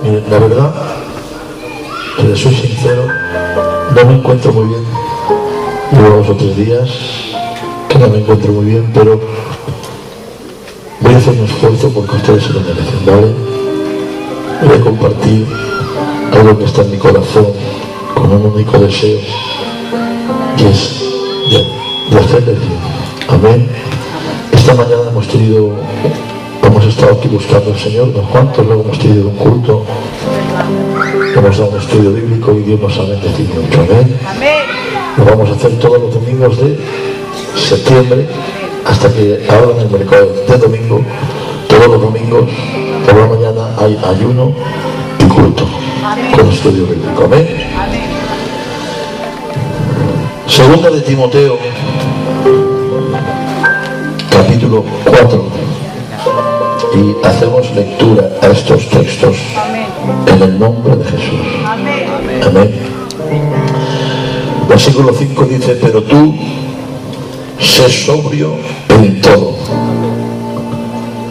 Miren, la verdad, si les soy sincero, no me encuentro muy bien. Llevo 2 o 3 días que no me encuentro muy bien, pero voy a hacer un esfuerzo porque ustedes se lo merecen, ¿vale? Voy a compartir algo que está en mi corazón con un único deseo, y es de hacerle bien. Amén. Esta mañana hemos estado aquí buscando al Señor, unos cuantos, luego hemos tenido un culto, hemos dado un estudio bíblico y Dios nos ha bendecido mucho. Amén. Lo vamos a hacer todos los domingos de septiembre hasta que ahora en el mercado de domingo, todos los domingos por la mañana hay ayuno y culto con estudio bíblico. Amén. Segunda de Timoteo, capítulo 4, y hacemos lectura a estos textos en el nombre de Jesús. Amén. Versículo 5 dice: pero tú sé sobrio en todo,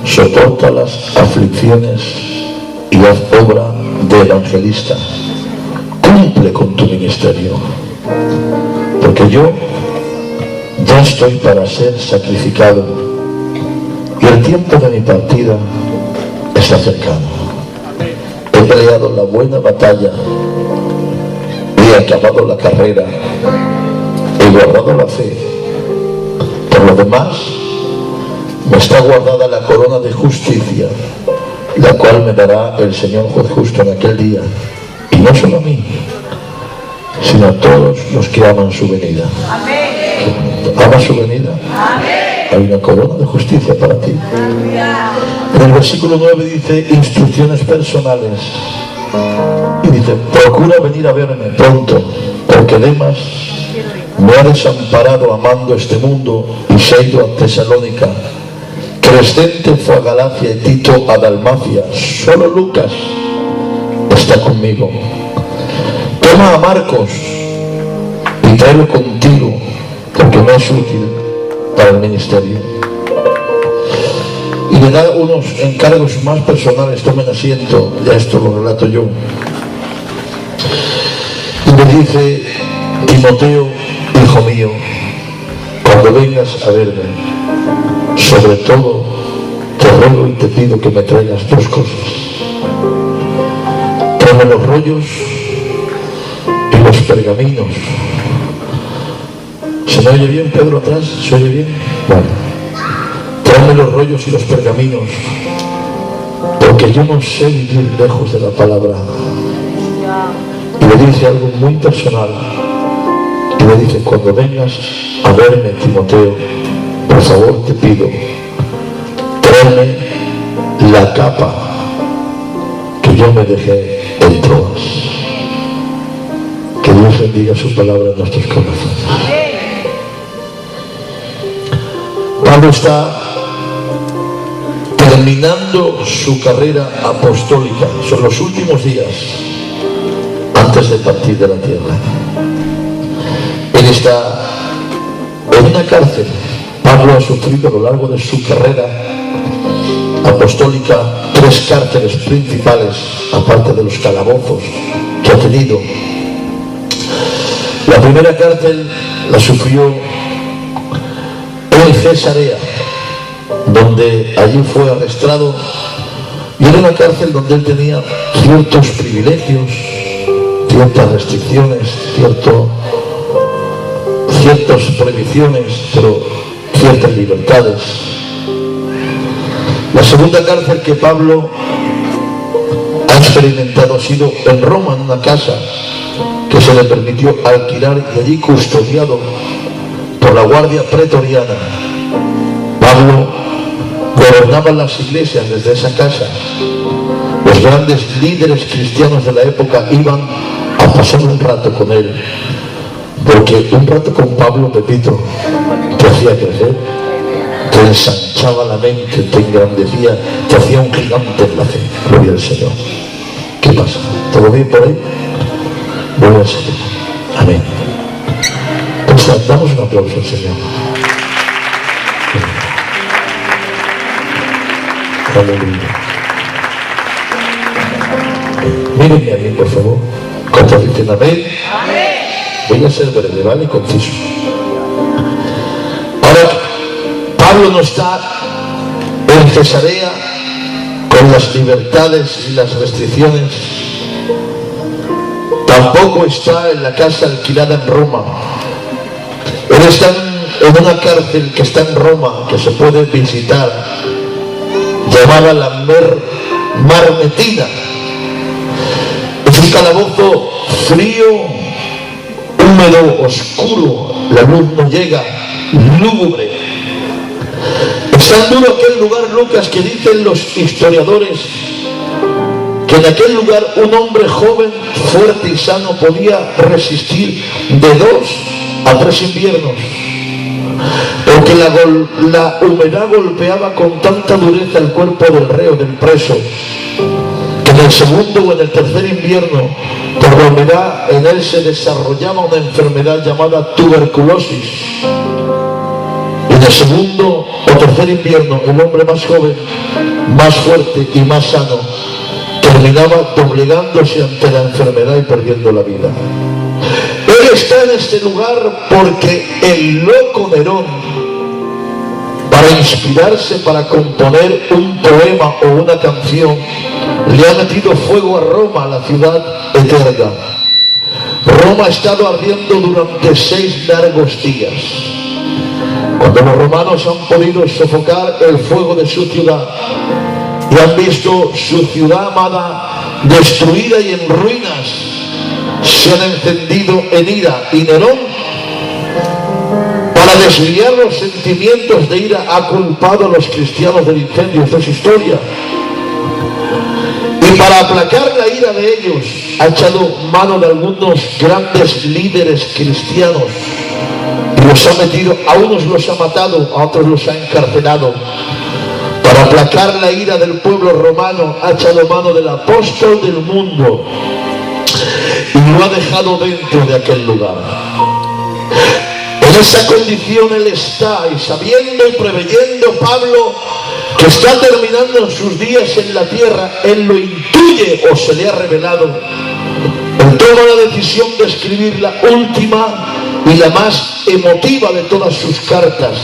soporta las aflicciones y haz obra de evangelista, cumple con tu ministerio, porque yo ya estoy para ser sacrificado y el tiempo de mi partida está cercano. He peleado la buena batalla, he acabado la carrera, he guardado la fe. Por lo demás, me está guardada la corona de justicia, la cual me dará el Señor juez justo en aquel día, y no solo a mí, sino a todos los que aman su venida. ¿Amas su venida? Hay una corona de justicia para ti. En el versículo 9 dice instrucciones personales, y dice: procura venir a verme pronto, porque Demas me ha desamparado amando este mundo y se ha ido a Tesalónica. Crescente fue a Galacia y Tito a Dalmacia. Solo Lucas está conmigo. Toma a Marcos y tráelo contigo, porque me es útil para el ministerio. Y le da unos encargos más personales. Tomen asiento, ya esto lo relato yo. Y me dice: Timoteo, hijo mío, cuando vengas a verme, sobre todo te ruego y te pido que me traigas 2 cosas. Tráeme los rollos y los pergaminos. ¿Se me oye bien, Pedro, atrás? ¿Se oye bien? Vale. Tráeme los rollos y los pergaminos, porque yo no sé vivir lejos de la palabra. Y le dice algo muy personal. Y le dice: cuando vengas a verme, Timoteo, por favor te pido, tráeme la capa que yo me dejé en Troas. Que Dios bendiga su palabra en nuestros corazones. Pablo está terminando su carrera apostólica. Son los últimos días antes de partir de la tierra. Él está en una cárcel. Pablo ha sufrido a lo largo de su carrera apostólica 3 cárceles principales, aparte de los calabozos que ha tenido. La primera cárcel la sufrió en Cesarea, donde allí fue arrestado, y era una cárcel donde él tenía ciertos privilegios, ciertas restricciones, ciertas prohibiciones, pero ciertas libertades. La segunda cárcel que Pablo ha experimentado ha sido en Roma, en una casa que se le permitió alquilar y allí custodiado por la guardia pretoriana. Pablo gobernaba las iglesias desde esa casa. Los grandes líderes cristianos de la época iban a pasar un rato con él, porque un rato con Pablo, Pepito, te hacía crecer, te ensanchaba la mente, te engrandecía, te hacía un gigante en la fe. Gloria al Señor. ¿Qué pasa? ¿Todo bien por ahí? Gloria al Señor. Amén. Pues damos un aplauso al Señor. Aleluya. Mírenme a mí, por favor. ¿Cuántos dicen amén? Voy a ser breve, ¿vale? Conciso. Ahora, Pablo no está en Cesarea con las libertades y las restricciones. Tampoco está en la casa alquilada en Roma. Él está en una cárcel que está en Roma, que se puede visitar, llamada la Marmetina. Es un calabozo frío, húmedo, oscuro, la luz no llega, lúgubre. Es tan duro aquel lugar, Lucas, que dicen los historiadores que en aquel lugar un hombre joven, fuerte y sano podía resistir de 2 a 3 inviernos, porque la humedad golpeaba con tanta dureza el cuerpo del reo, del preso, que en el segundo o en el tercer invierno, por la humedad, en él se desarrollaba una enfermedad llamada tuberculosis. Y en el segundo o tercer invierno, el hombre más joven, más fuerte y más sano terminaba doblegándose ante la enfermedad y perdiendo la vida. Él está en este lugar porque el loco Nerón, para inspirarse para componer un poema o una canción, le ha metido fuego a Roma, la ciudad eterna. Roma ha estado ardiendo durante 6 largos días. Cuando los romanos han podido sofocar el fuego de su ciudad y han visto su ciudad amada destruida y en ruinas, se han encendido en ira, y Nerón, para desviar los sentimientos de ira, ha culpado a los cristianos del incendio. Esto es historia. Y para aplacar la ira de ellos, ha echado mano de algunos grandes líderes cristianos y los ha metido, a unos los ha matado, a otros los ha encarcelado. Para aplacar la ira del pueblo romano, ha echado mano del apóstol del mundo y lo ha dejado dentro de aquel lugar. En esa condición él está, y sabiendo y preveyendo Pablo que está terminando sus días en la tierra, él lo intuye o se le ha revelado. Él toma la decisión de escribir la última y la más emotiva de todas sus cartas.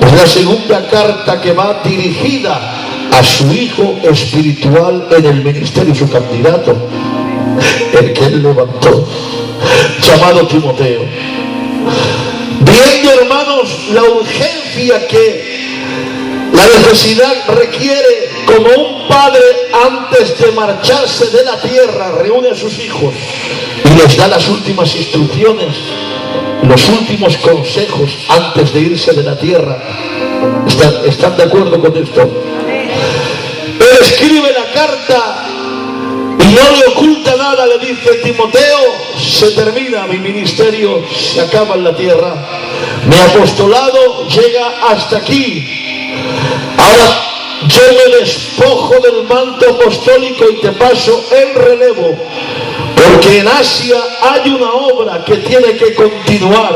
Es la segunda carta que va dirigida a su hijo espiritual en el ministerio, su candidato, el que él levantó, llamado Timoteo. Viendo, hermanos, la urgencia que la necesidad requiere, como un padre antes de marcharse de la tierra reúne a sus hijos y les da las últimas instrucciones, los últimos consejos antes de irse de la tierra. ¿Están de acuerdo con esto? Él escribe la carta y no le oculta nada, le dice: Timoteo, se termina mi ministerio, se acaba en la tierra, mi apostolado llega hasta aquí. Ahora yo me despojo del manto apostólico y te paso el relevo, porque en Asia hay una obra que tiene que continuar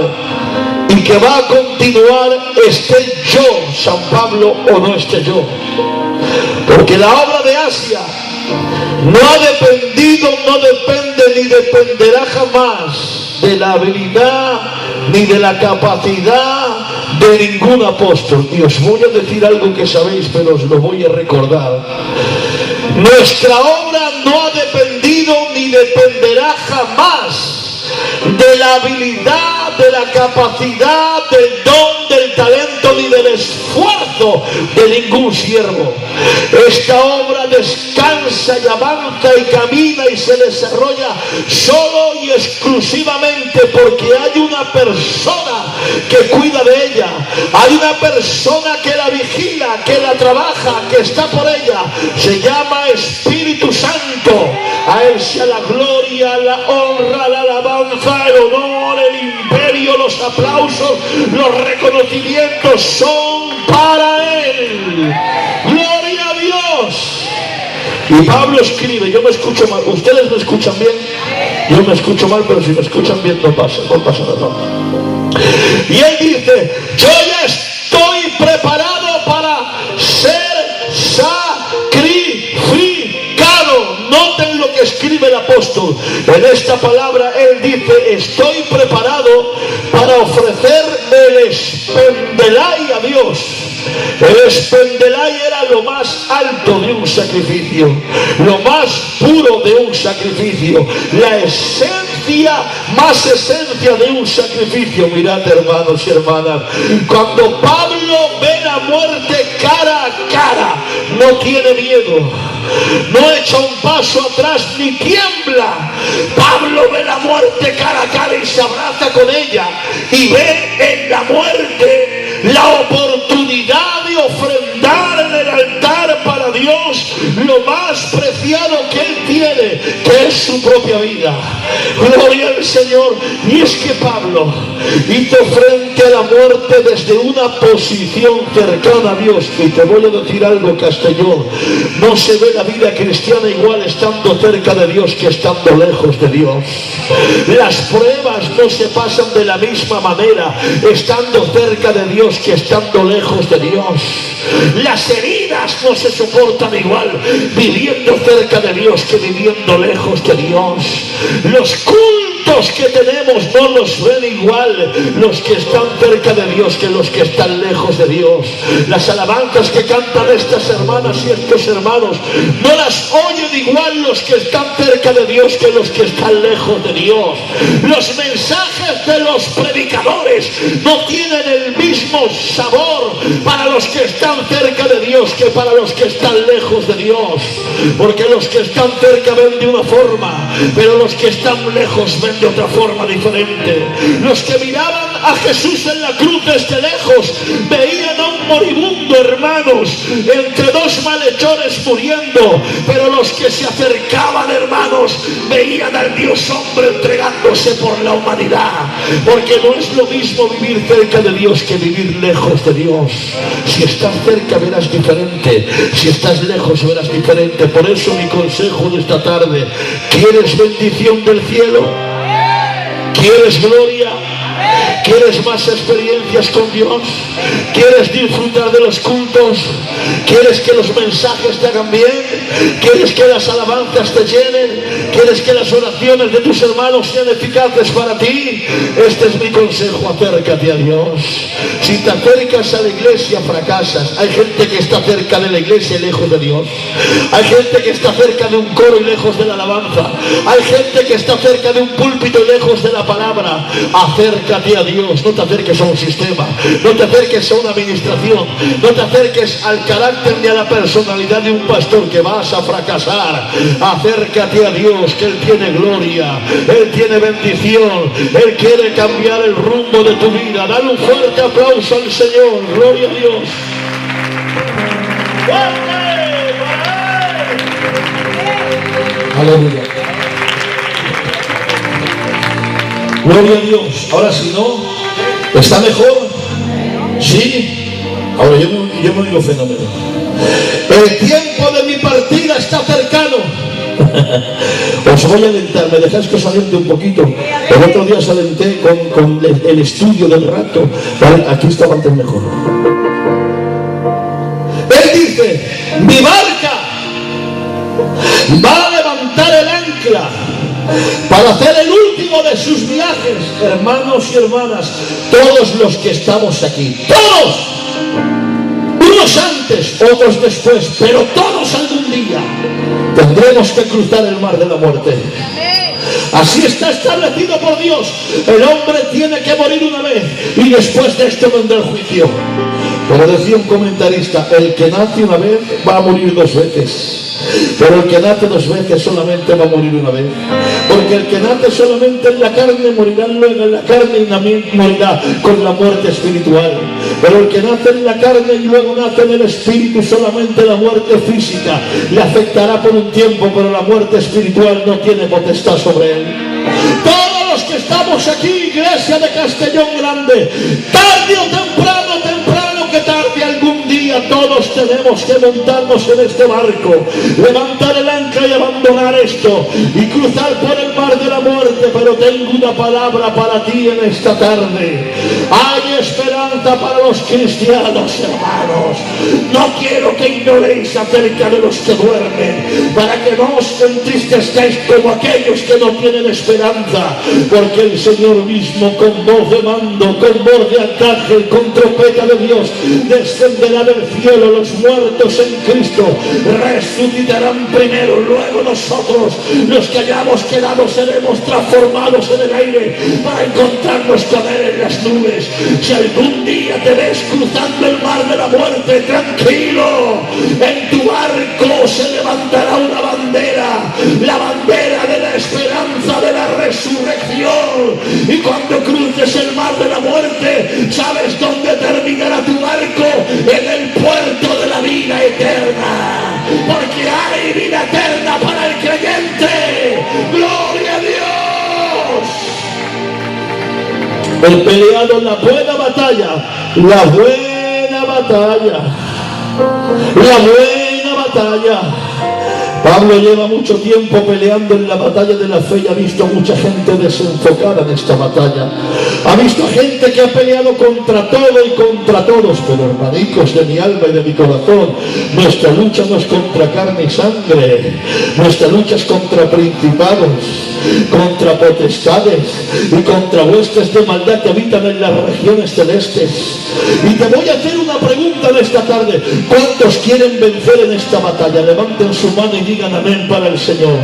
y que va a continuar esté yo, San Pablo, o no esté yo. Porque la obra de Asia no ha dependido, no depende ni dependerá jamás de la habilidad ni de la capacidad de ningún apóstol. Y os voy a decir algo que sabéis, pero os lo voy a recordar. Nuestra obra no ha dependido ni dependerá jamás de la habilidad, de la capacidad, del don, del talento ni del esfuerzo de ningún siervo. Esta obra descansa y avanza y camina y se desarrolla solo y exclusivamente porque hay una persona que cuida de ella, hay una persona que la vigila, que la trabaja, que está por ella. Se llama Espíritu Santo. A él sea la gloria, la honra, la alabanza, el honor, el imperio, los aplausos, los reconocimientos son para él. Gloria a Dios. Y Pablo escribe, yo me escucho mal, ¿ustedes me escuchan bien? Yo me escucho mal, pero si me escuchan bien no pasa nada. Y él dice: yo ya estoy preparado para ser sacrificado. Noten lo que escribe apóstol. En esta palabra él dice: estoy preparado para ofrecer el espendelay a Dios. El espendelay era lo más alto de un sacrificio, lo más puro de un sacrificio, la esencia, más esencia de un sacrificio. Mirad, hermanos y hermanas, cuando Pablo ve la muerte cara a cara, no tiene miedo, no echa un paso atrás ni tiembla. Pablo ve la muerte cara a cara y se abraza con ella, y ve en la muerte la oportunidad de ofrendar en el altar para Dios lo más preciado que él tiene, que es su propia vida. Gloria al Señor. Y es que Pablo hizo frente a la muerte desde una posición cercana a Dios. Y te voy a decir algo, Castellón: no se ve la vida cristiana igual estando cerca de Dios que estando lejos de Dios. Las pruebas no se pasan de la misma manera estando cerca de Dios que estando lejos de Dios. Las heridas no se soportan igual viviendo cerca de Dios que viviendo lejos de Dios. Los cultos que tenemos no los ven igual los que están cerca de Dios que los que están lejos de Dios. Las alabanzas que cantan estas hermanas y estos hermanos no las oyen igual los que están cerca de Dios que los que están lejos de Dios. Los mensajes de los predicadores no tienen el mismo sabor para los que están cerca de Dios que para los que están lejos de Dios, porque los que están cerca ven de una forma, pero los que están lejos ven de otra forma diferente. Los que miraban a Jesús en la cruz desde lejos veían a un moribundo, hermanos, entre dos malhechores muriendo, pero los que se acercaban, hermanos, veían al Dios hombre entregándose por la humanidad, porque no es lo mismo vivir cerca de Dios que vivir lejos de Dios. Si estás cerca verás diferente, si estás lejos verás diferente. Por eso mi consejo de esta tarde: ¿quieres bendición del cielo? ¿Quieres gloria? ¿Quieres más experiencias con Dios? ¿Quieres disfrutar de los cultos? ¿Quieres que los mensajes te hagan bien? ¿Quieres que las alabanzas te llenen? ¿Quieres que las oraciones de tus hermanos sean eficaces para ti? Este es mi consejo: acércate a Dios. Si te acercas a la iglesia fracasas. Hay gente que está cerca de la iglesia y lejos de Dios. Hay gente que está cerca de un coro y lejos de la alabanza. Hay gente que está cerca de un púlpito y lejos de la palabra. Acércate a Dios. No te acerques a un sistema, no te acerques a una administración, no te acerques al carácter ni a la personalidad de un pastor, que vas a fracasar. Acércate a Dios, que Él tiene gloria, Él tiene bendición, Él quiere cambiar el rumbo de tu vida. Dale un fuerte aplauso al Señor. Gloria a Dios. Aleluya. Gloria a Dios. Ahora, si no, ¿está mejor? ¿Sí? Ahora yo me digo fenómeno. El tiempo de mi partida está cercano. Os voy a alentar, me dejáis que os alente un poquito. El otro día os alenté con el estudio del rato. Vale, aquí estaba antes mejor. Él dice: mi barca va a levantar el ancla para hacer el último de sus viajes. Hermanos y hermanas, todos los que estamos aquí, todos, unos antes, otros después, pero todos algún día tendremos que cruzar el mar de la muerte. Así está establecido por Dios. El hombre tiene que morir una vez y después de esto vendrá el juicio. Como decía un comentarista, el que nace una vez va a morir dos veces. Pero el que nace dos veces solamente va a morir una vez. Porque el que nace solamente en la carne morirá luego en la carne y también morirá con la muerte espiritual. Pero el que nace en la carne y luego nace en el espíritu, solamente la muerte física le afectará por un tiempo, pero la muerte espiritual no tiene potestad sobre él. Todos los que estamos aquí, iglesia de Castellón Grande, tarde o temprano que tarde algún día día todos tenemos que montarnos en este barco, levantar el ancla y abandonar esto y cruzar por el mar de la muerte. Pero tengo una palabra para ti en esta tarde. Hay esperanza para los cristianos, hermanos. No quiero que ignoréis acerca de los que duermen, para que no os entristezcáis como aquellos que no tienen esperanza, porque el Señor mismo, con voz de mando, con voz de arcángel, con trompeta de Dios, descenderá del cielo. Los muertos en Cristo resucitarán primero, luego nosotros, los que hayamos quedado, seremos transformados en el aire para encontrarnos con Él en las nubes. Si algún día te ves cruzando el mar de la muerte, tranquilo, en tu barco se levantará una bandera, la bandera de la esperanza de la resurrección. Y cuando cruces el mar de la muerte, ¿sabes dónde terminará tu barco? En el puerto de la vida eterna, porque hay vida eterna para el creyente. ¡Gloria a Dios! El peleado la buena batalla, la buena batalla, la buena batalla. Pablo lleva mucho tiempo peleando en la batalla de la fe y ha visto mucha gente desenfocada en esta batalla. Ha visto gente que ha peleado contra todo y contra todos. Pero hermanicos de mi alma y de mi corazón, nuestra lucha no es contra carne y sangre. Nuestra lucha es contra principados, contra potestades y contra huestes de maldad que habitan en las regiones celestes. Y te voy a hacer una pregunta de esta tarde. ¿Cuántos quieren vencer en esta batalla? Levanten su mano y digan amén para el Señor.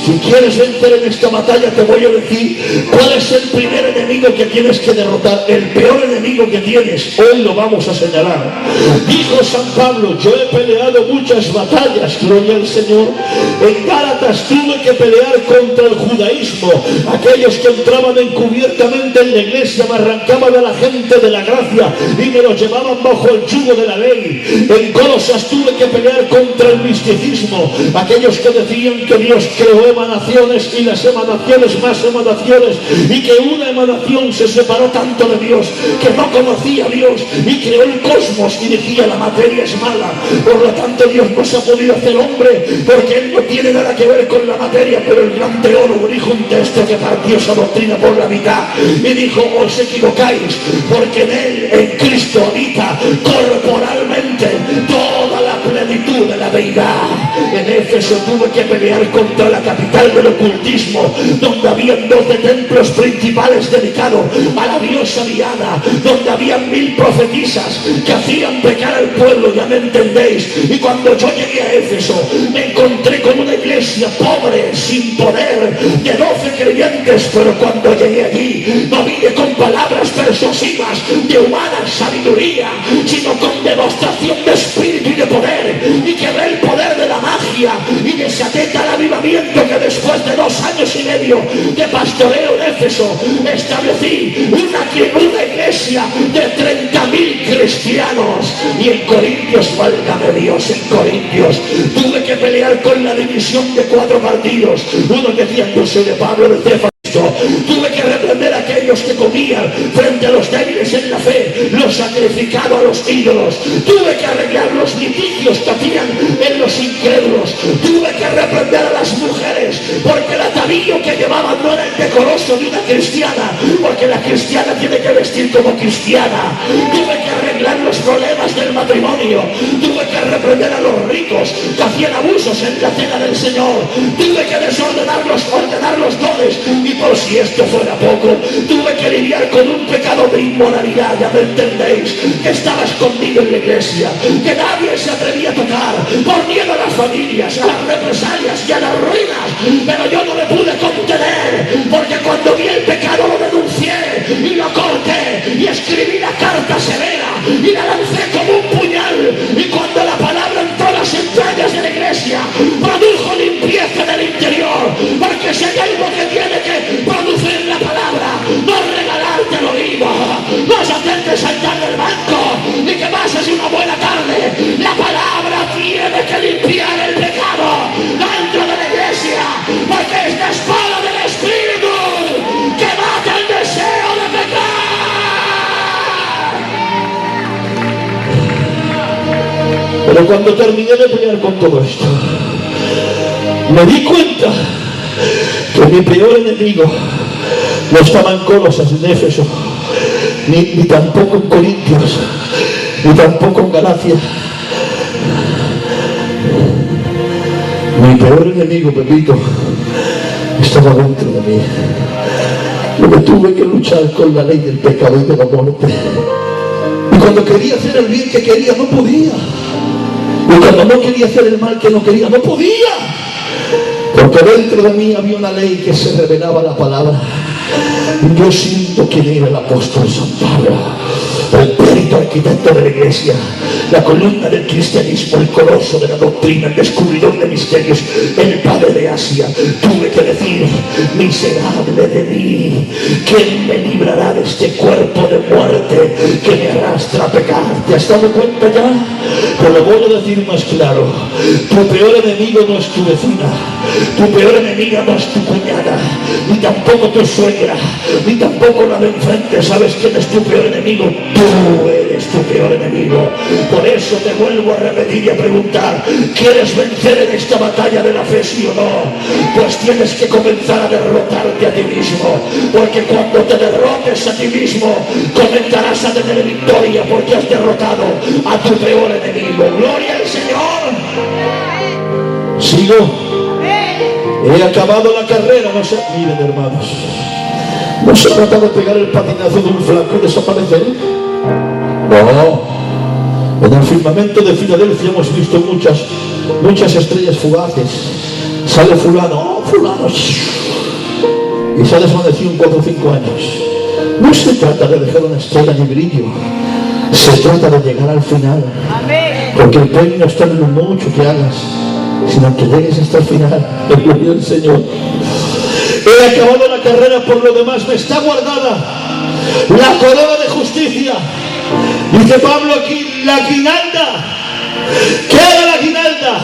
Si quieres vencer en esta batalla, te voy a decir cuál es el primer enemigo que tienes que derrotar. El peor enemigo que tienes, hoy lo vamos a señalar. Dijo San Pablo: yo he peleado muchas batallas, gloria al Señor. En Gálatas tuve que pelear contra el judaísmo, aquellos que entraban encubiertamente en la iglesia, me arrancaban a la gente de la gracia y me los llevaban bajo el yugo de la ley. En Colosas tuve que pelear contra el misticismo, aquellos que decían que Dios creó emanaciones y las emanaciones más emanaciones, y que una emanación se separó tanto de Dios que no conocía a Dios y creó el cosmos y decía: la materia es mala, por lo tanto Dios no se ha podido hacer hombre porque Él no tiene nada que ver con la materia. Pero el gran teólogo dijo un texto que partió esa doctrina por la mitad y dijo: os equivocáis, porque en Él, en Cristo, habita corporalmente toda la plenitud de la deidad. En Éfeso tuve que pelear contra la capital del ocultismo, donde habían 12 templos principales dedicados a la diosa Diana, donde habían 1000 profetisas que hacían pecar al pueblo, ya me entendéis. Y cuando yo llegué a Éfeso, me encontré con una iglesia pobre, sin poder, de 12 creyentes. Pero cuando llegué allí, no vine con palabras persuasivas de humana sabiduría, sino con demostración de espíritu y de poder, y quebré el poder de la magia y desaté tal avivamiento que después de 2 años y medio de pastoreo en Éfeso establecí una iglesia de 30.000 cristianos. Y en Corintios, válgame Dios, en Corintios tuve que pelear con la división de 4 partidos. Unos decían: yo soy de Pablo, de Cefas. Tuve que reprender a aquellos que comían frente a los débiles en la fe, los sacrificados a los ídolos. Tuve que arreglar los litigios que hacían en los incrédulos. Tuve que reprender a las mujeres porque el atavío que llevaban no era el decoroso de una cristiana, porque la cristiana tiene que vestir como cristiana. Tuve que arreglar los problemas del matrimonio. Tuve que reprender a los ricos que hacían abusos en la cena del Señor. Tuve que ordenar los dones. Y por si esto fuera poco, tuve que lidiar con un pecado de inmoralidad, ya me entendéis, que estaba escondido en la iglesia, que nadie se atrevía a tocar por miedo a las familias, a las represalias y a las ruinas. Pero yo no me pude contener, porque cuando vi el pecado lo denuncié y lo corté y escribí la carta severa y la lancé como un puñal. Y cuando la palabra entró a las entrañas de la iglesia, produjo limpieza del interior, porque si hay algo que tiene que producir la palabra, no regalarte el oído, no es hacerte saltar del banco, ni que pases una buena tarde. La palabra tiene que limpiar el pecado dentro de la iglesia, porque es la espada del Espíritu Pero cuando terminé de pelear con todo esto, me di cuenta que mi peor enemigo no estaba en Colosas, en Éfeso, ni tampoco en Corintios, ni tampoco en Galacia. Mi peor enemigo, Pepito, estaba dentro de mí. Yo me tuve que luchar con la ley del pecado y de la muerte. Y cuando quería hacer el bien que quería, no podía. Y cuando no quería hacer el mal que no quería, no podía. Porque dentro de mí había una ley que se revelaba la palabra. Y yo siento quién era el apóstol San Pablo, el perito arquitecto de la iglesia, la columna del cristianismo, el coloso de la doctrina, el descubridor de misterios, el padre de Asia. Tuve que decir: miserable de mí, ¿quién me librará de este cuerpo de muerte que me arrastra a pecar? ¿Te has dado cuenta ya? Pero lo voy a decir más claro: tu peor enemigo no es tu vecina, tu peor enemiga no es tu cuñada, ni tampoco tu suegra, ni tampoco la de enfrente. ¿Sabes quién es tu peor enemigo? Tú eres tu peor enemigo. Por eso te vuelvo a repetir y a preguntar: ¿quieres vencer en esta batalla de la fe, sí o no? Pues tienes que comenzar a derrotarte a ti mismo, porque cuando te derrotes a ti mismo comenzarás a tener victoria, porque has derrotado a tu peor enemigo. ¡Gloria al Señor! Sigo. He acabado la carrera. No se miren, hermanos, no se trata de pegar el patinazo de un flanco y desaparecer. No. En el firmamento de Filadelfia hemos visto muchas estrellas fugaces. Sale fulano, fulano, y se ha desvanecido en 4 o 5 años. No se trata de dejar una estrella ni brillo, se trata de llegar al final. Porque el premio no está en lo mucho que hagas, sino que llegues hasta el final. Gloria al Señor. He acabado la carrera, por lo demás me está guardada la corona de justicia. Dice Pablo aquí, la guinalda. ¿Qué era la guinalda?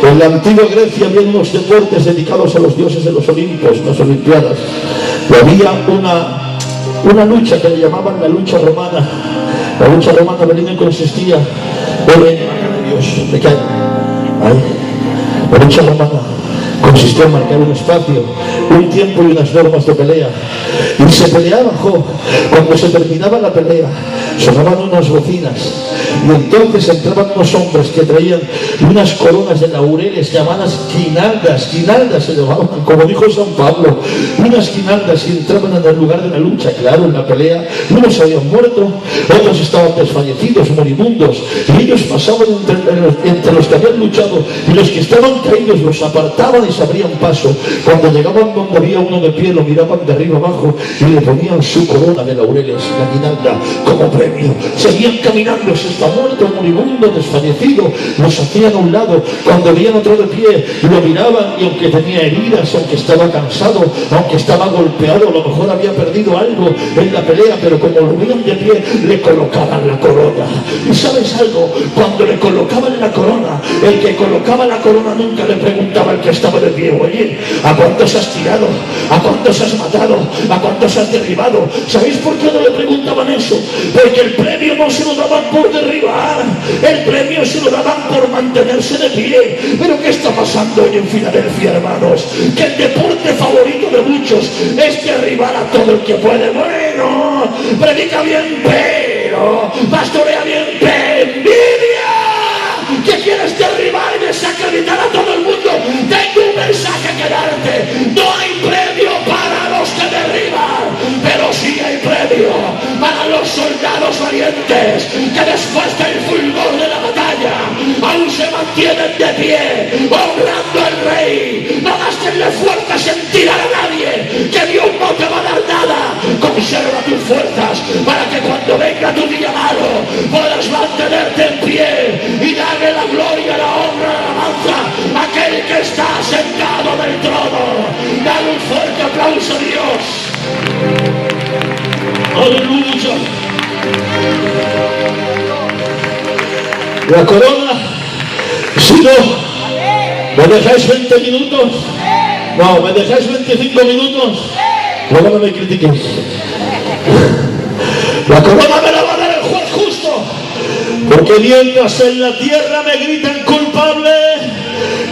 En la antigua Grecia había unos deportes dedicados a los dioses de los Olimpos, las Olimpiadas. Y había una lucha que le llamaban la lucha romana. La lucha romana venía consistía en Dios, ¿de qué hay? La lucha romana consistía en marcar un espacio, un tiempo y unas normas de pelea, y se peleaba. Cuando se terminaba la pelea sonaban unas bocinas, y entonces entraban unos hombres que traían unas coronas de laureles llamadas guinaldas. Guinaldas se llamaban, como dijo San Pablo, unas guinaldas, y entraban en el lugar de la lucha. Claro, en la pelea unos habían muerto, otros estaban desfallecidos, moribundos, y ellos pasaban entre los que habían luchado, y los que estaban caídos los apartaban y se abrían paso. Cuando llegaban donde había uno de pie, lo miraban de arriba abajo y le ponían su corona de laureles, la guinalda, como premio. Seguían caminando, se está muerto, moribundo, desfallecido, los hacían a un lado. Cuando veían otro de pie, lo miraban, y aunque tenía heridas, aunque estaba cansado, aunque estaba golpeado, a lo mejor había perdido algo en la pelea, pero como lo veían de pie, le colocaban la corona. ¿Y sabes algo? Cuando le colocaban la corona, el que colocaba la corona nunca le preguntaba al que estaba de pie: oye, ¿a cuántos has tirado? ¿A cuántos has matado? ¿A cuántos has derribado? ¿Sabéis por qué no le preguntaban eso? Porque el premio no se lo daban por derribar, el premio se lo daban por mantenerse de pie. Pero ¿qué está pasando hoy en Filadelfia, hermanos? Que el deporte favorito de muchos es derribar a todo el que puede. Bueno, predica bien, pero pastorea bien, pero envidia, que quieres derribar y desacreditar a todo el mundo. Tengo un mensaje que darte: no hay premio para los que derriban, pero sí hay premio para los soldados valientes, que después del fulgor de la batalla aún se mantienen de pie, honrando al rey. No gastenle fuerzas en tirar a nadie, que Dios no te va a dar nada. Conserva tus fuerzas para que cuando venga tu día malo puedas mantenerte en pie y darle la gloria, la honra, la alabanza a aquel que está sentado en el trono. Dale un fuerte aplauso a Dios. Aleluya. La corona, si no, ¿me dejáis 20 minutos? No, ¿me dejáis 25 minutos? Luego no me critiquéis. La corona me la va a dar el juez justo, Porque mientras en la tierra me gritan culpable,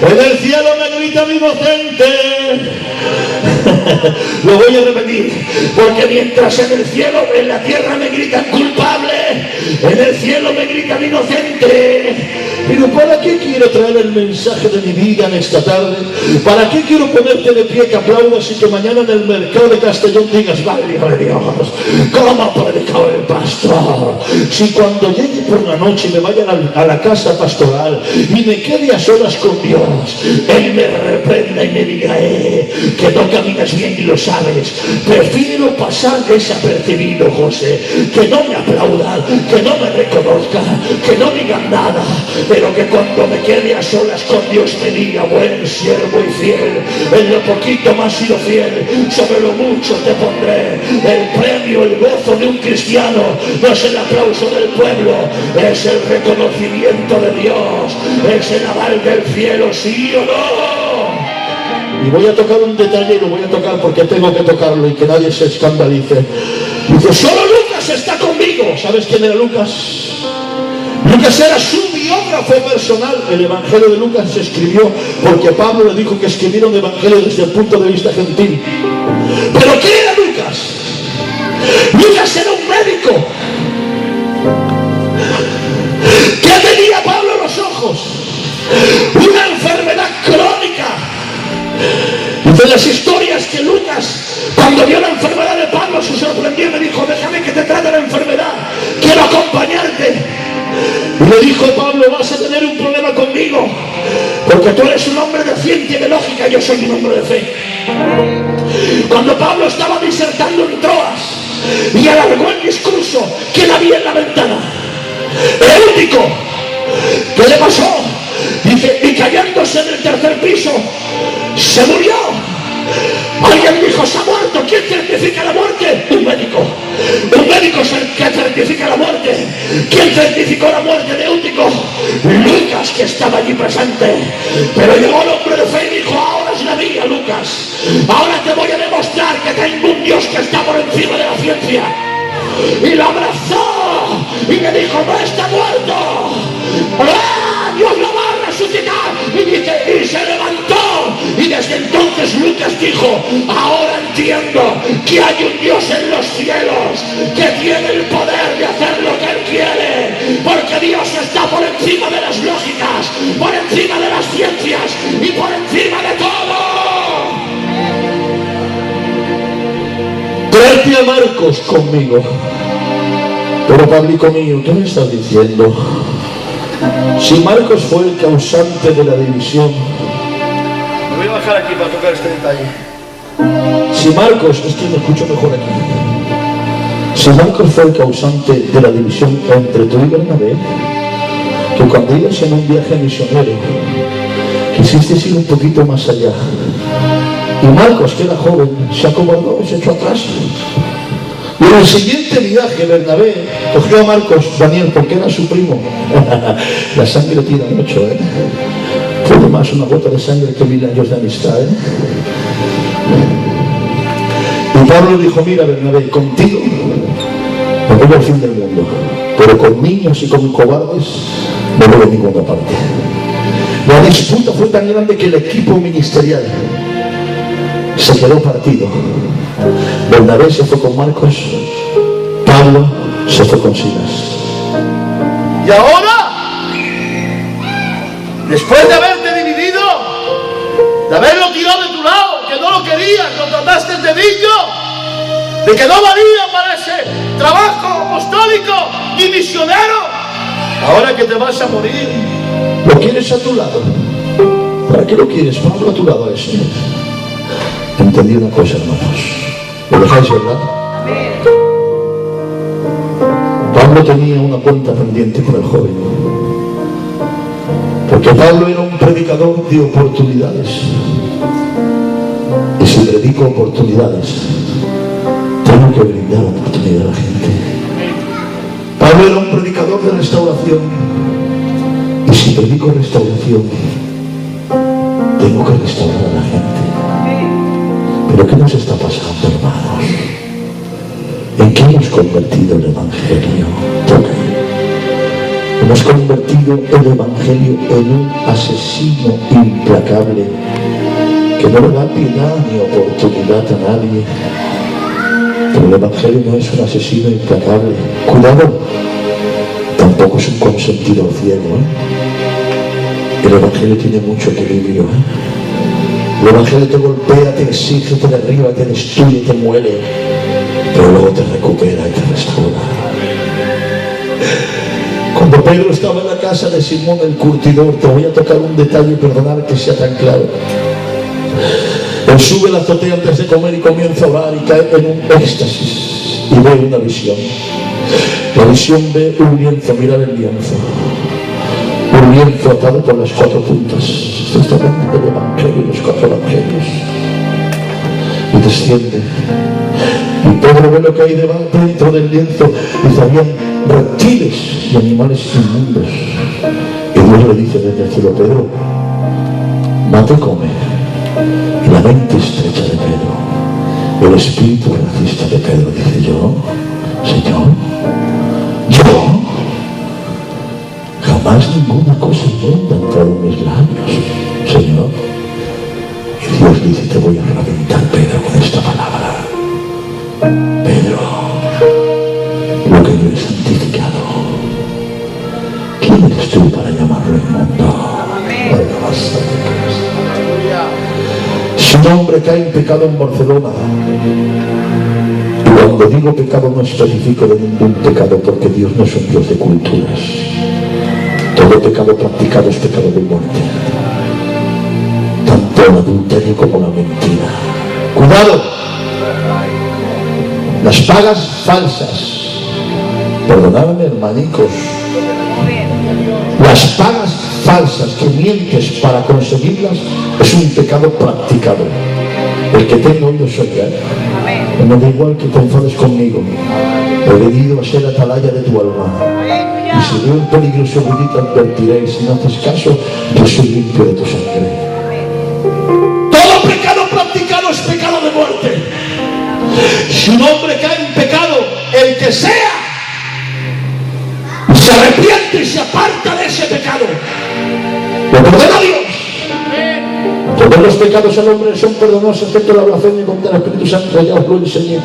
en el cielo me gritan inocente. Lo voy a repetir. Porque mientras en el cielo, en la tierra me gritan culpable, en el cielo me gritan inocente. Pero ¿para qué quiero traer el mensaje de mi vida en esta tarde? ¿Para qué quiero ponerte de pie, que aplaudas y que mañana en el mercado de Castellón digas, válgame Dios, cómo ha predicado el pastor? Si cuando llegue por la noche y me vaya a la casa pastoral y me quede a solas con Dios, Él me reprenda y me diga, que no caminas bien y lo sabes, prefiero pasar desapercibido, José, que no me aplaudan, que no me reconozcan, que no digan nada, pero que cuando me quede a solas con Dios me diga, buen siervo y fiel, en lo poquito más sido fiel, sobre lo mucho te pondré. El premio, el gozo de un cristiano no es el aplauso del pueblo, es el reconocimiento de Dios, es el aval del cielo, sí o no. Y voy a tocar un detalle, y lo voy a tocar porque tengo que tocarlo y que nadie se escandalice. Dice, solo Lucas está conmigo. ¿Sabes quién era Lucas? Lucas era su biógrafo personal. El Evangelio de Lucas se escribió porque Pablo le dijo que escribiera un evangelio desde el punto de vista gentil. ¿Pero qué era Lucas? Lucas era un médico. ¿Qué tenía Pablo en los ojos? Una enfermedad crónica. De las historias que Lucas, cuando vio la enfermedad de Pablo, se sorprendió y me dijo, déjame que te trate la enfermedad, quiero acompañarte. Y le dijo, Pablo, vas a tener un problema conmigo, porque tú eres un hombre de ciencia y de lógica, yo soy un hombre de fe. Cuando Pablo estaba disertando en Troas y alargó el discurso, ¿quién había en la ventana? Eutico. ¿Qué le pasó? Dice, y cayéndose en el tercer piso, se murió. Alguien dijo, se ha muerto. ¿Quién certifica la muerte? Un médico. Un médico es el que certifica la muerte. ¿Quién certificó la muerte de Eutico? Lucas, que estaba allí presente. Pero llegó el hombre de fe y dijo, ahora es la mía, Lucas. Ahora te voy a demostrar que tengo un Dios que está por encima de la ciencia. Y lo abrazó y le dijo, no está muerto. ¡Ah! Dios lo va a resucitar. Y dice, y se levantó. Y desde entonces Lucas dijo, ahora entiendo que hay un Dios en los cielos que tiene el poder de hacer lo que Él quiere, porque Dios está por encima de las lógicas, por encima de las ciencias y por encima de todo. Tráete a Marcos conmigo. Pero Pablico mío, ¿qué me estás diciendo? Si Marcos fue el causante de la división, me voy a bajar aquí para tocar este detalle. Si Marcos, es que me escucho mejor aquí. Si Marcos fue el causante de la división entre tú y Bernabé, que cuando ibas en un viaje misionero quisiste ir un poquito más allá, y Marcos, que era joven, se acomodó y se echó atrás. Y en el siguiente viaje Bernabé cogió a Marcos, Daniel, porque era su primo. La sangre tira mucho, fue más una gota de sangre que 1000 años de amistad, Y Pablo dijo, mira Bernabé, contigo me voy al fin del mundo, pero con niños y con cobardes no voy a ninguna parte. La disputa fue tan grande que el equipo ministerial se quedó partido. Bernabé se fue con Marcos, Pablo se fue con Silas. Y ahora, después de haberte dividido, de haberlo tirado de tu lado, que no lo querías, lo trataste de niño, de que no valía para ese trabajo apostólico y misionero, ahora que te vas a morir, ¿lo quieres a tu lado? ¿Para qué lo quieres, Pablo, a tu lado a ese? Entendí una cosa, hermanos. ¿Lo dejáis, verdad? Pablo tenía una cuenta pendiente con el joven, porque Pablo era un predicador de oportunidades, y si predico oportunidades tengo que brindar oportunidad a la gente. Pablo era un predicador de restauración, y si predico restauración tengo que restaurar a la gente. ¿Pero qué nos está pasando, hermanos? ¿En qué hemos convertido el Evangelio? Toca. Hemos convertido el Evangelio en un asesino implacable que no le da piedad ni oportunidad a nadie. Pero el Evangelio no es un asesino implacable. Cuidado, tampoco es un consentido ciego, El Evangelio tiene mucho equilibrio, El Evangelio te golpea, te exige, te derriba, te destruye, te muere, pero luego te recupera y te restaura. Cuando Pedro estaba en la casa de Simón el curtidor, te voy a tocar un detalle, perdonar que sea tan claro. Él sube a la azotea antes de comer y comienza a orar y cae en un éxtasis y ve una visión. La visión ve un lienzo, mirar el lienzo. Un lienzo atado por las 4 puntas. Esto está hablando del Evangelio, los 4 Evangelios. Y desciende. Y Pedro ve lo que hay dentro del lienzo. Y había reptiles y animales inmundos. Y Dios le dice desde el cielo: Pedro, mate y come. Y la mente estrecha de Pedro, el espíritu racista de Pedro, dice: yo, Señor, yo, jamás ninguna cosa inmunda ha entrado en mis labios, Señor. Y Dios dice: te voy a reventar, Pedro, con esta palabra. Pedro, lo que yo he santificado, ¿quién eres tú para llamarlo inmundo? Si un hombre cae en pecado en Barcelona, y cuando digo pecado no especifico de ningún pecado, porque Dios no es un Dios de culturas. Todo pecado practicado es pecado de muerte, tanto el adulterio como la mentira. ¡Cuidado! Las pagas falsas, perdonadme, hermanicos, las pagas falsas que mientes para conseguirlas es un pecado practicado. El que tenga oídos oiga. No da igual que te enfades conmigo. He venido a ser atalaya de tu alma. Y si veo un peligroso ruidito advertiré. Si no haces caso, yo soy limpio de tu sangre. Todo pecado practicado es pecado de muerte. Si un hombre cae en pecado, el que sea, se arrepiente y se aparta de ese pecado, lo perdona Dios. Todos los pecados al hombre son perdonados, excepto la blasfemia contra el Espíritu Santo. Ya os lo enseñé.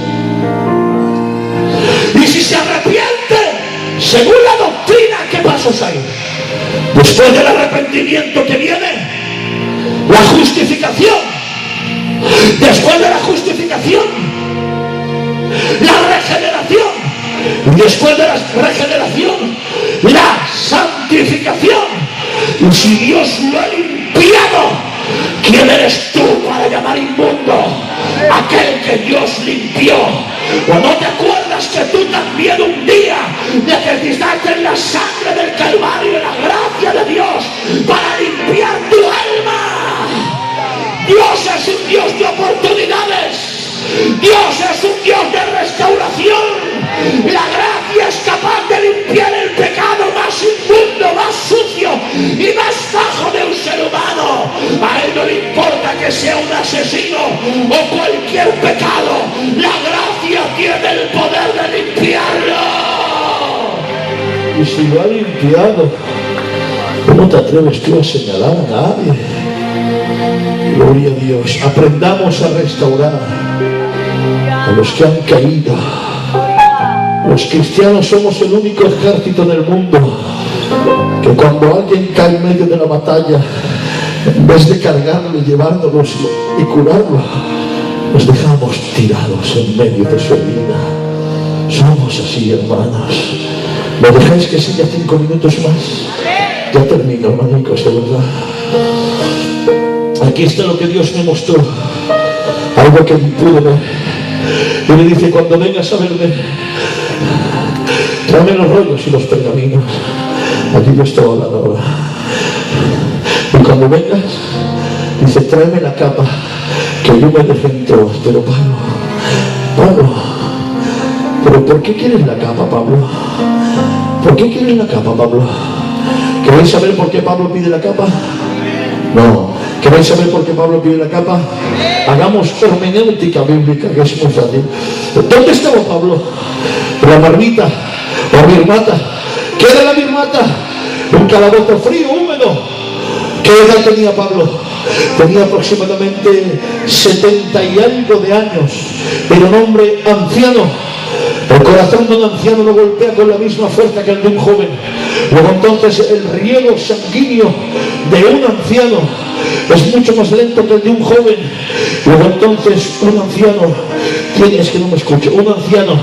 Y si se arrepiente, según la doctrina, ¿qué pasos hay? Después del arrepentimiento que viene la justificación. Después de la justificación, la regeneración. Y después de la regeneración, la santificación. Y si Dios lo ha limpiado, ¿quién eres tú para llamar inmundo aquel que Dios limpió? ¿O no te acuerdas que tú también un día necesitaste en la sangre del Calvario y la gracia de Dios para limpiar tu alma? Dios es un Dios de oportunidades. Dios es un Dios de restauración. La gracia es capaz de limpiar el pecado más inmundo, más sucio y más bajo de un ser humano. A Él no le importa que sea un asesino o cualquier pecado. La gracia tiene el poder de limpiarlo. Y si lo ha limpiado, ¿cómo te atreves tú a señalar a nadie? Gloria a Dios. Aprendamos a restaurar a los que han caído. Los cristianos somos el único ejército en el mundo que cuando alguien cae en medio de la batalla, en vez de cargarlo y llevárnoslo y curarlo, nos dejamos tirados en medio de su herida. Somos así, hermanos. ¿Me dejáis que siga 5 minutos más? Ya termino, hermanicos, de verdad. Aquí está lo que Dios me mostró, algo que pude ver. Y me dice: cuando vengas a verme, tráeme los rollos y los pergaminos. Aquí yo estoy hablando ahora. Y cuando vengas, dice: tráeme la capa, que yo me defendré. Pero Pablo, ¿pero por qué quieres la capa, Pablo? ¿Por qué quieres la capa, Pablo? ¿Queréis saber por qué Pablo pide la capa? No. ¿Queréis saber por qué Pablo pide la capa? Hagamos hermenéutica bíblica, que es muy fácil. ¿Dónde estaba Pablo? La marmita, la birmata. ¿Qué era la birmata? un calabozo frío, húmedo. ¿Qué edad tenía Pablo? Tenía aproximadamente 70 y algo de años. Era un hombre anciano. El corazón de un anciano no golpea con la misma fuerza que el de un joven. Luego entonces el riego sanguíneo de un anciano es mucho más lento que el de un joven. Luego entonces un anciano tiene, es que no me escucho, un anciano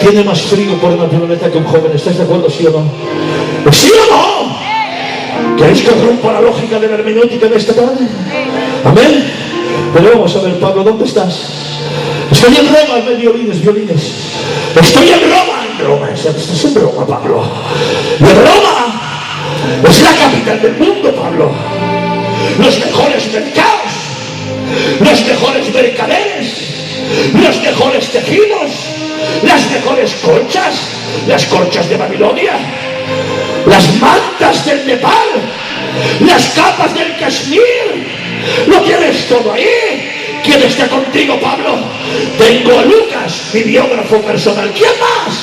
tiene más frío por naturaleza que un joven. ¿Estás de acuerdo, sí o no? ¿Sí o no? ¿Queréis que rompa la lógica de la hermenéutica de esta tarde? Amén. Pero vamos a ver, Pablo, ¿dónde estás? Estoy en Roma, violines. Estoy en Roma. Estás en Roma, Pablo. Y Roma es la capital del mundo, Pablo. Los mejores mercados, los mejores mercaderes, los mejores tejidos, las mejores colchas, las colchas de Babilonia, las mantas del Nepal, las capas del Kashmir. Lo tienes todo ahí. ¿Quién está contigo, Pablo? Tengo a Lucas, mi biógrafo personal. ¿Quién más?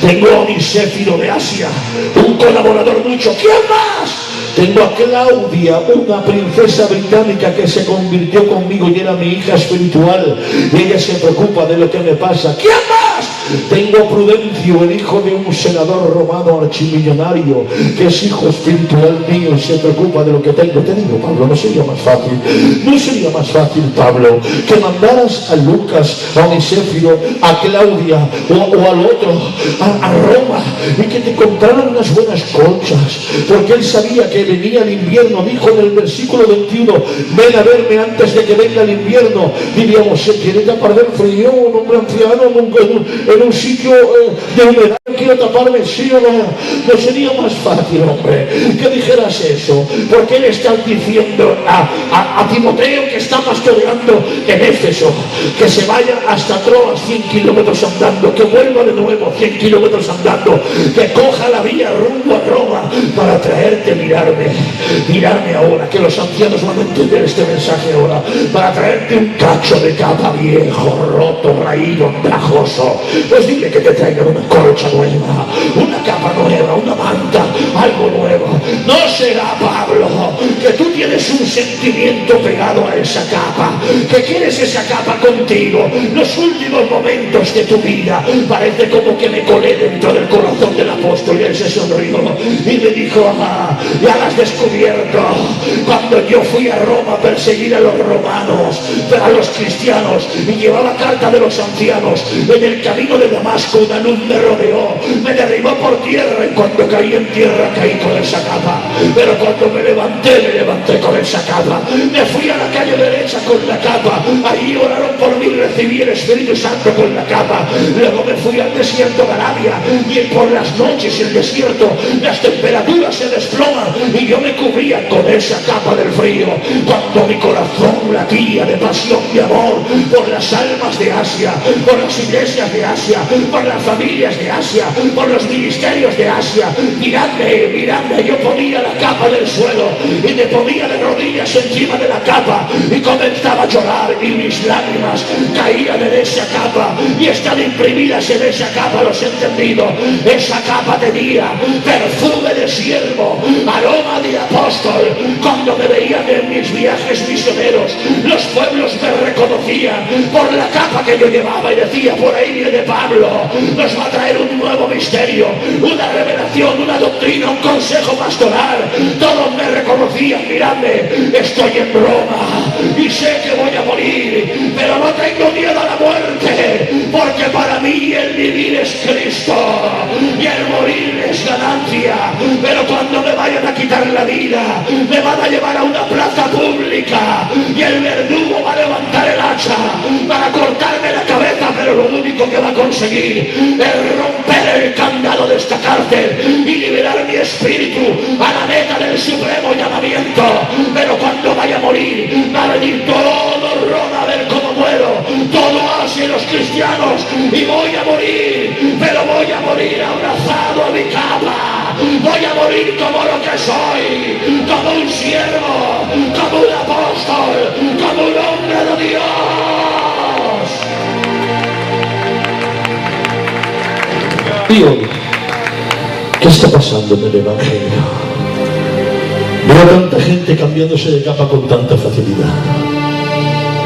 Tengo a Onisíforo de Asia, un colaborador mucho. ¿Quién más? Tengo a Claudia, una princesa británica que se convirtió conmigo y era mi hija espiritual. Y ella se preocupa de lo que me pasa. ¿Quién más? Tengo a Prudencio, el hijo de un senador romano archimillonario, que es hijo espiritual mío y se preocupa de lo que tengo. Te digo, Pablo, no sería más fácil, Pablo, que mandaras a Lucas, a Onisíforo, a Claudia o al otro, a Roma, y que te compraran unas buenas colchas, porque él sabía que venía el invierno. Dijo en el versículo 21, ven a verme antes de que venga el invierno. Diríamos, se quiere tapar del frío, un hombre anciano en un sitio de humedad. Quiero taparme, sí o no. No sería más fácil, hombre, que dijeras eso, porque él está diciendo a Timoteo, que está pastoreando en Éfeso, que se vaya hasta Troas 100 kilómetros andando, que vuelva de nuevo 100 kilómetros andando, que coja la vía rumbo a Roma para traerte, mirarme ahora, que los ancianos van a entender este mensaje ahora, para traerte un cacho de capa viejo, roto, raído, andrajoso. Pues dile que te traigan una colcha nueva, una capa nueva, una manta, algo nuevo. No será, Pablo, que tú tienes un sentimiento pegado a esa capa, que quieres esa capa contigo. Los últimos momentos de tu vida parece como que me colé dentro del corazón del apóstol, y él se sonrió y me dijo, ya la has descubierto. Cuando yo fui a Roma a perseguir a los romanos, a los cristianos, y llevaba carta de los ancianos, en el camino de Damasco una luz me rodeó, me derribó por tierra, y cuando caí en tierra caí con esa capa. Pero cuando me levanté con esa capa. Me fui a la calle derecha con la capa, allí oraron por mí, recibí el Espíritu Santo con la capa. Luego me fui al desierto de Arabia, y por las noches el desierto, las temperaturas se desploman, y yo me cubría con esa capa del frío. Cuando mi corazón latía de pasión y amor por las almas de Asia, por las iglesias de Asia, por las familias de Asia, por los ministerios de Asia, miradme, yo ponía la capa del suelo y me ponía de rodillas encima de la capa y comenzaba a llorar, y mis lágrimas caían en esa capa y están imprimidas en esa capa. Los he entendido. Esa capa tenía perfume de siervo, aroma de apóstol. Cuando me veían en mis viajes misioneros, los pueblos me reconocían por la capa que yo llevaba y decía, por ahí viene Pablo, nos va a traer un nuevo misterio, una revelación, una doctrina, un consejo pastoral. Todos me reconocían. Miradme, estoy en Roma y sé que voy a morir, pero no tengo miedo a la muerte, porque para mí el vivir es Cristo y el morir es ganancia. Pero cuando me vayan a quitar la vida, me van a llevar a una plaza pública y el verdugo va a levantar el hacha para cortarme la cabeza, pero lo único que va a conseguir es romper el candado de esta cárcel y liberar mi espíritu a la meta del supremo llamamiento. Pero cuando vaya a morir, va a venir todo Roma a ver cómo muero, todo Asia y los cristianos, y voy a morir, pero voy a morir abrazado a mi capa. Voy a morir como lo que soy, como un siervo, como un apóstol, como un hombre de Dios. Dios, ¿qué está pasando en el Evangelio? Veo tanta gente cambiándose de capa con tanta facilidad.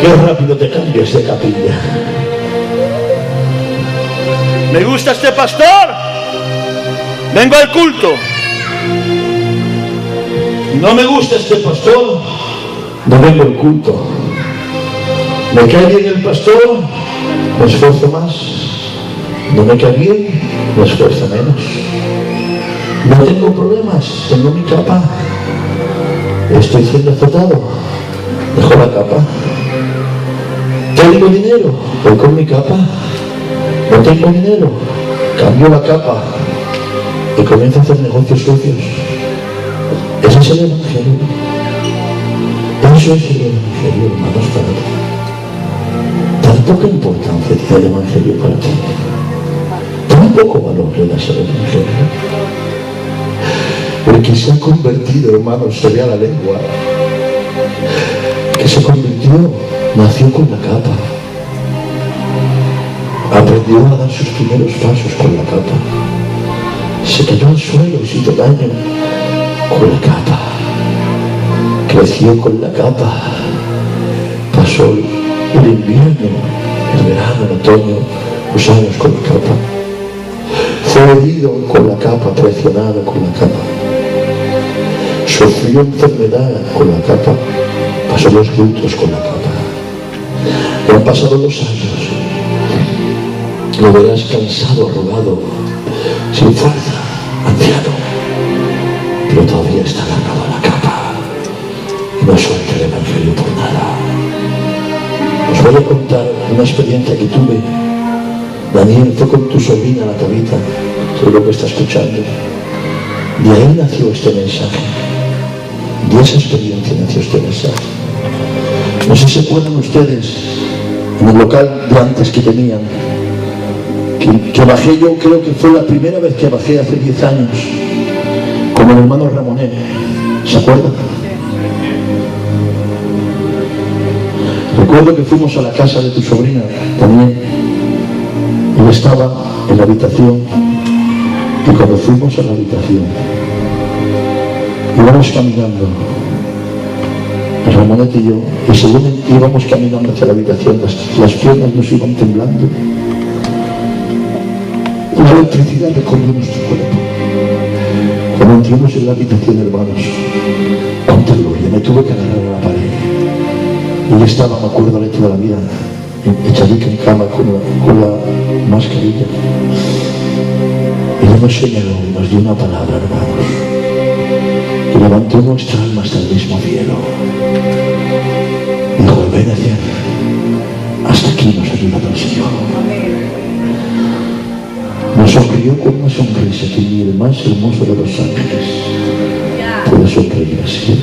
Qué rápido te cambias de capilla. Me gusta este pastor. Vengo al culto. No me gusta este pastor, no vengo al culto. Me cae bien el pastor, me esfuerzo más. No me cae bien, me esfuerzo menos. No tengo problemas, tengo mi capa. Estoy siendo azotado, dejo la capa. Tengo dinero, voy con mi capa. No tengo dinero, cambio la capa y comienzo a hacer negocios sucios. Ese es el Evangelio. Eso es el Evangelio, hermanos, para ti. Tan poca importancia tiene el Evangelio para ti. Tan poco valor le das al Evangelio. El que se ha convertido, hermanos, se ve a la lengua. El que se convirtió, nació con la capa. Aprendió a dar sus primeros pasos con la capa. Se cayó al suelo y se hizo daño con la capa. Creció con la capa. Pasó el invierno, el verano, el otoño, los años con la capa. Fue herido con la capa, traicionado con la capa. Sufrió enfermedad con la capa. Pasó los lutos con la capa. Y han pasado los años. Lo verás cansado, arrugado, sin fuerza, anciano, pero todavía está agarrado a la capa y no suelta el Evangelio por nada. Os voy a contar una experiencia que tuve. Daniel, fue con tu sobrina, la Tabita, seguro que está escuchando. De ahí nació este mensaje. De esa experiencia nació este mensaje. No sé si se acuerdan ustedes, en el local de antes que tenían, que bajé yo, creo que fue la primera vez que bajé hace 10 años, con el hermano Ramonet. ¿Se acuerdan? Recuerdo que fuimos a la casa de tu sobrina también. Él estaba en la habitación y cuando fuimos a la habitación íbamos caminando, el Ramonet y yo, y según íbamos caminando hacia la habitación, las piernas nos iban temblando. La electricidad recorrió nuestro cuerpo. Cuando entramos en la habitación, hermanos, cuánta gloria, me tuve que agarrar a la pared. Y yo estaba, me acuerdo de toda la vida, echadica en cama con la mascarilla. Él nos señaló y nos dio una palabra, hermanos, que levantó nuestra alma hasta el mismo cielo. Dijo, ven a hacer, hasta aquí nos ayuda el Señor. Nos sonrió con una sonrisa que ni el más hermoso de los ángeles puede sonreír así.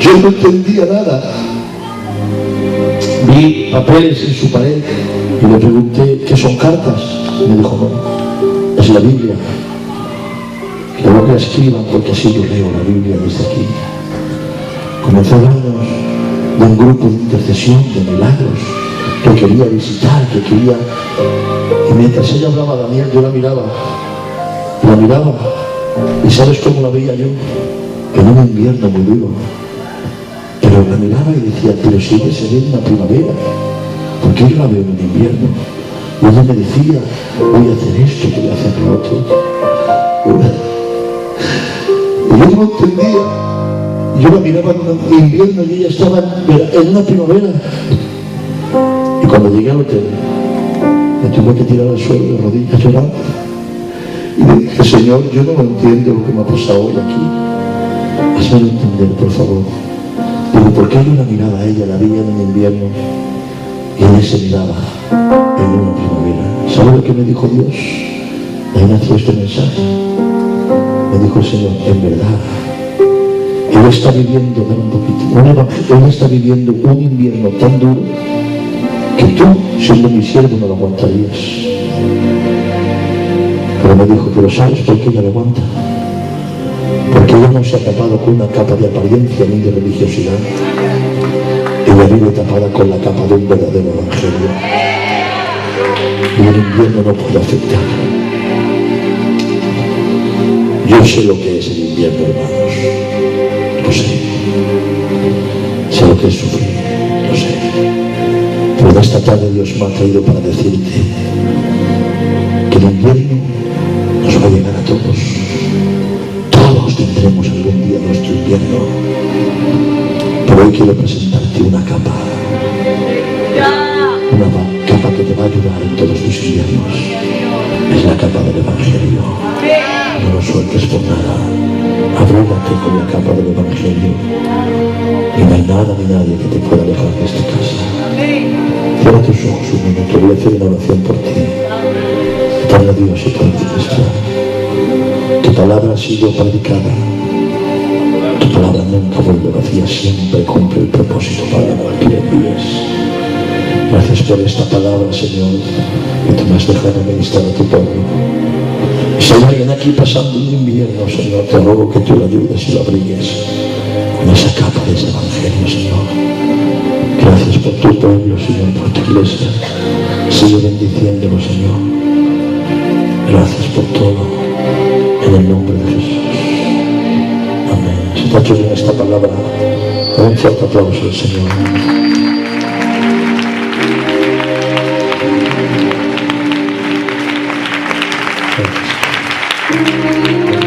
Yo no entendía nada. Vi papeles en su pared y le pregunté, ¿qué son cartas? Y me dijo, no, es la Biblia. Luego que la escriban, porque así yo leo la Biblia desde aquí. Comenzó a hablarnos de un grupo de intercesión, de milagros, que quería visitar, que quería... Y mientras ella hablaba, Daniel, yo la miraba. ¿Y sabes cómo la veía yo? En un invierno muy duro. Pero la miraba y decía, pero si ella se ve en la primavera, ¿por qué yo la veo en el invierno? Y ella me decía, voy a hacer esto, voy a hacer lo otro. Y yo no entendía. Yo la miraba en un invierno y ella estaba en una primavera. Y cuando llegué al hotel, me tuve que tirar al suelo de rodillas llorando. Y le dije, Señor, yo no entiendo lo que me ha pasado hoy aquí. Hazmelo entender, por favor. Digo, ¿por qué yo la miraba a ella, la veía en el invierno, y ella se miraba en una primavera? ¿Sabe lo que me dijo Dios? Ahí nació este mensaje. Me dijo el Señor, en verdad, Él está viviendo, dame un poquito, Él está viviendo un invierno tan duro que tú, siendo mi siervo, no lo aguantarías. Pero me dijo, pero ¿sabes por qué ella lo aguanta? Porque ella no se ha tapado con una capa de apariencia ni de religiosidad. Ella vive tapada con la capa de un verdadero evangelio. Y el invierno no puede afectar. Yo sé lo que es el invierno, hermanos. Lo sé. Sé lo que es sufrir. Lo sé. Pero en esta tarde Dios me ha traído para decirte que el invierno nos va a llegar a todos. Todos tendremos algún día nuestro invierno. Pero hoy quiero presentarte una capa. Una capa que te va a ayudar en todos tus inviernos. Es la capa del Evangelio. No lo sueltes por nada. Abrógate con la capa del Evangelio. Y no hay nada ni nadie que te pueda alejar de esta casa. Cierra tus ojos un minuto. Voy a hacer una oración por ti. Eterno Dios y Padre Celestial, tu palabra ha sido predicada. Tu palabra nunca vuelve vacía, siempre cumple el propósito para el que le envíes. Gracias por esta palabra, Señor, que tú me has dejado ministrar a tu pueblo. Y si hay alguien aquí pasando un invierno, Señor, te ruego que tú lo ayudes y lo abrigues con esa capa de ese Evangelio, Señor. Gracias por tu pueblo, Señor, por tu iglesia. Sigue bendiciéndolo, Señor. Gracias por todo, en el nombre de Jesús. Amén. Si te ha hecho bien esta palabra, dale un fuerte aplauso al Señor. Gracias.